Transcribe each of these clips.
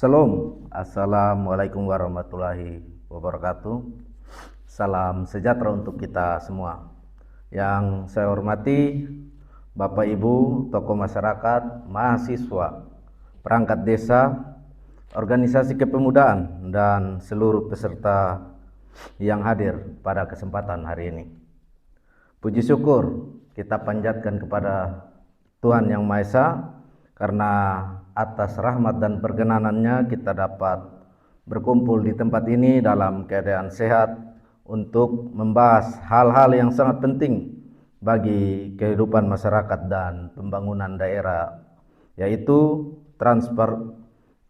Salam, Assalamualaikum warahmatullahi wabarakatuh. Salam sejahtera untuk kita semua. Yang saya hormati Bapak Ibu, tokoh masyarakat, mahasiswa, perangkat desa, organisasi kepemudaan, dan seluruh peserta yang hadir pada kesempatan hari ini. Puji syukur kita panjatkan kepada Tuhan Yang Maha Esa, karena atas rahmat dan perkenanannya kita dapat berkumpul di tempat ini dalam keadaan sehat untuk membahas hal-hal yang sangat penting bagi kehidupan masyarakat dan pembangunan daerah, yaitu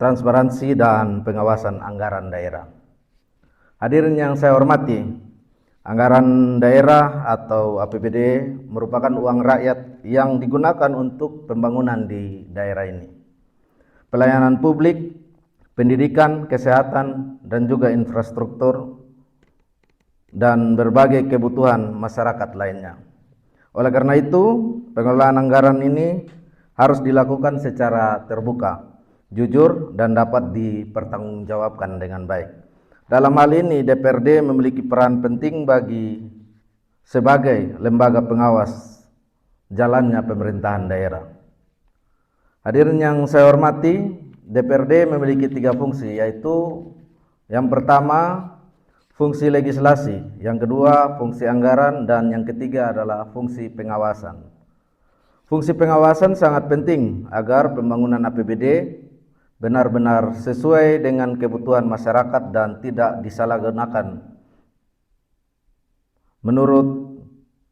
transparansi dan pengawasan anggaran daerah. Hadirin yang saya hormati, anggaran daerah atau APBD merupakan uang rakyat yang digunakan untuk pembangunan di daerah ini. Pelayanan publik, pendidikan, kesehatan, dan juga infrastruktur, dan berbagai kebutuhan masyarakat lainnya. Oleh karena itu, pengelolaan anggaran ini harus dilakukan secara terbuka, jujur, dan dapat dipertanggungjawabkan dengan baik. Dalam hal ini, DPRD memiliki peran penting sebagai lembaga pengawas jalannya pemerintahan daerah. Hadirin yang saya hormati, DPRD memiliki 3 fungsi, yaitu yang pertama fungsi legislasi, yang kedua fungsi anggaran, dan yang ketiga adalah fungsi pengawasan. Fungsi pengawasan sangat penting agar pembangunan APBD benar-benar sesuai dengan kebutuhan masyarakat dan tidak disalahgunakan. Menurut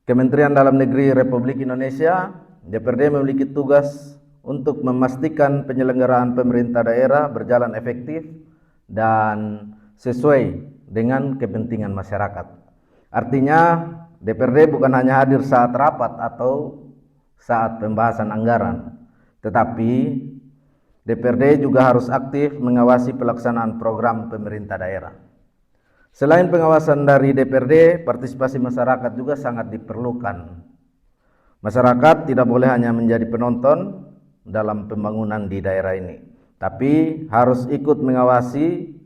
Kementerian Dalam Negeri Republik Indonesia, DPRD memiliki tugas untuk memastikan penyelenggaraan pemerintah daerah berjalan efektif dan sesuai dengan kepentingan masyarakat. Artinya, DPRD bukan hanya hadir saat rapat atau saat pembahasan anggaran, tetapi DPRD juga harus aktif mengawasi pelaksanaan program pemerintah daerah. Selain pengawasan dari DPRD, partisipasi masyarakat juga sangat diperlukan. Masyarakat tidak boleh hanya menjadi penonton dalam pembangunan di daerah ini, tapi harus ikut mengawasi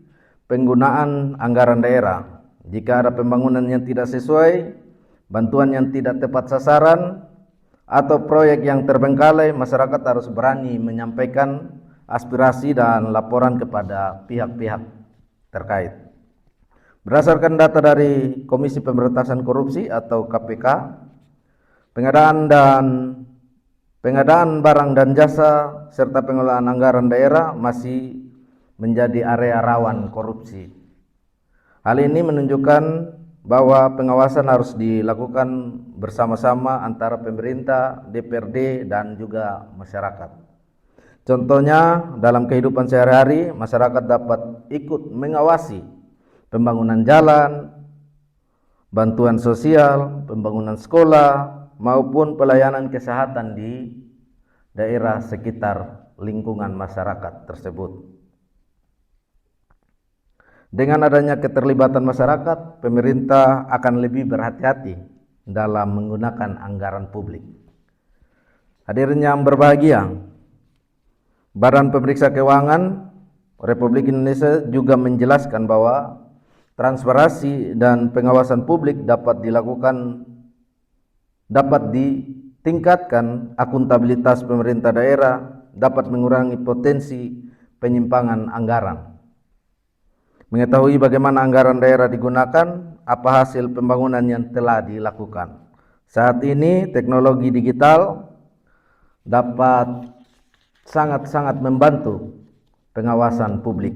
penggunaan anggaran daerah. Jika ada pembangunan yang tidak sesuai, bantuan yang tidak tepat sasaran, atau proyek yang terbengkalai, masyarakat harus berani menyampaikan aspirasi dan laporan kepada pihak-pihak terkait. Berdasarkan data dari Komisi Pemberantasan Korupsi atau KPK, pengadaan barang dan jasa serta pengelolaan anggaran daerah masih menjadi area rawan korupsi. Hal ini menunjukkan bahwa pengawasan harus dilakukan bersama-sama antara pemerintah, DPRD, dan juga masyarakat. Contohnya, dalam kehidupan sehari-hari, masyarakat dapat ikut mengawasi pembangunan jalan, bantuan sosial, pembangunan sekolah, maupun pelayanan kesehatan di daerah sekitar lingkungan masyarakat tersebut. Dengan adanya keterlibatan masyarakat, pemerintah akan lebih berhati-hati dalam menggunakan anggaran publik. Hadirin yang berbahagia, Badan Pemeriksa Keuangan Republik Indonesia juga menjelaskan bahwa transparansi dan pengawasan publik dapat ditingkatkan akuntabilitas pemerintah daerah, dapat mengurangi potensi penyimpangan anggaran. Mengetahui bagaimana anggaran daerah digunakan, apa hasil pembangunan yang telah dilakukan. Saat ini teknologi digital dapat sangat-sangat membantu pengawasan publik.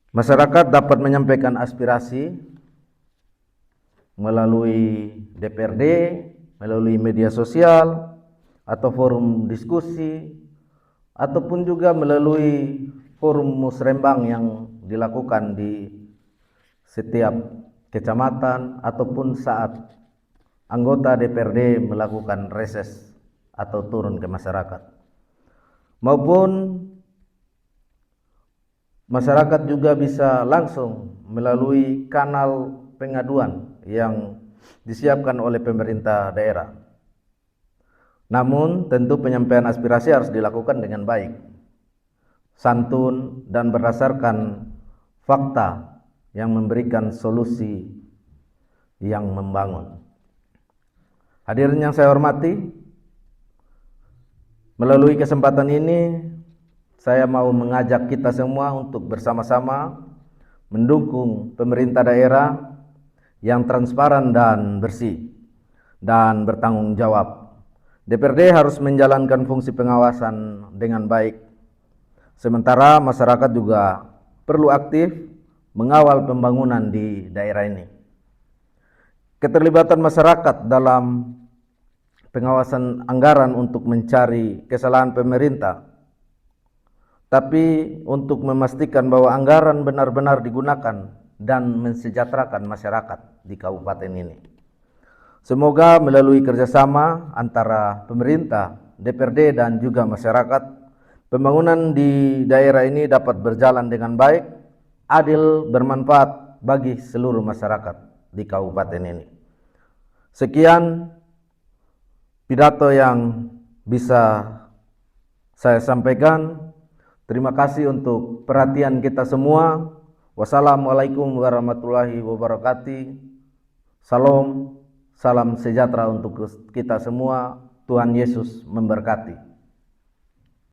Masyarakat dapat menyampaikan aspirasi melalui DPRD, melalui media sosial, atau forum diskusi, ataupun juga melalui forum musrembang yang dilakukan di setiap kecamatan, ataupun saat anggota DPRD melakukan reses atau turun ke masyarakat. Maupun masyarakat juga bisa langsung melalui kanal pengaduan yang disiapkan oleh pemerintah daerah. Namun tentu penyampaian aspirasi harus dilakukan dengan baik, santun, dan berdasarkan fakta yang memberikan solusi yang membangun. Hadirin yang saya hormati, melalui kesempatan ini saya mau mengajak kita semua untuk bersama-sama mendukung pemerintah daerah yang transparan dan bersih dan bertanggung jawab. DPRD harus menjalankan fungsi pengawasan dengan baik. Sementara masyarakat juga perlu aktif mengawal pembangunan di daerah ini. Keterlibatan masyarakat dalam pengawasan anggaran untuk mencari kesalahan pemerintah, tapi untuk memastikan bahwa anggaran benar-benar digunakan dan mensejahterakan masyarakat di kabupaten ini. Semoga melalui kerjasama antara pemerintah, DPRD, dan juga masyarakat, pembangunan di daerah ini dapat berjalan dengan baik, adil, bermanfaat bagi seluruh masyarakat di kabupaten ini. Sekian pidato yang bisa saya sampaikan. Terima kasih untuk perhatian kita semua. Wassalamualaikum warahmatullahi wabarakatuh. Salam sejahtera untuk kita semua. Tuhan Yesus memberkati.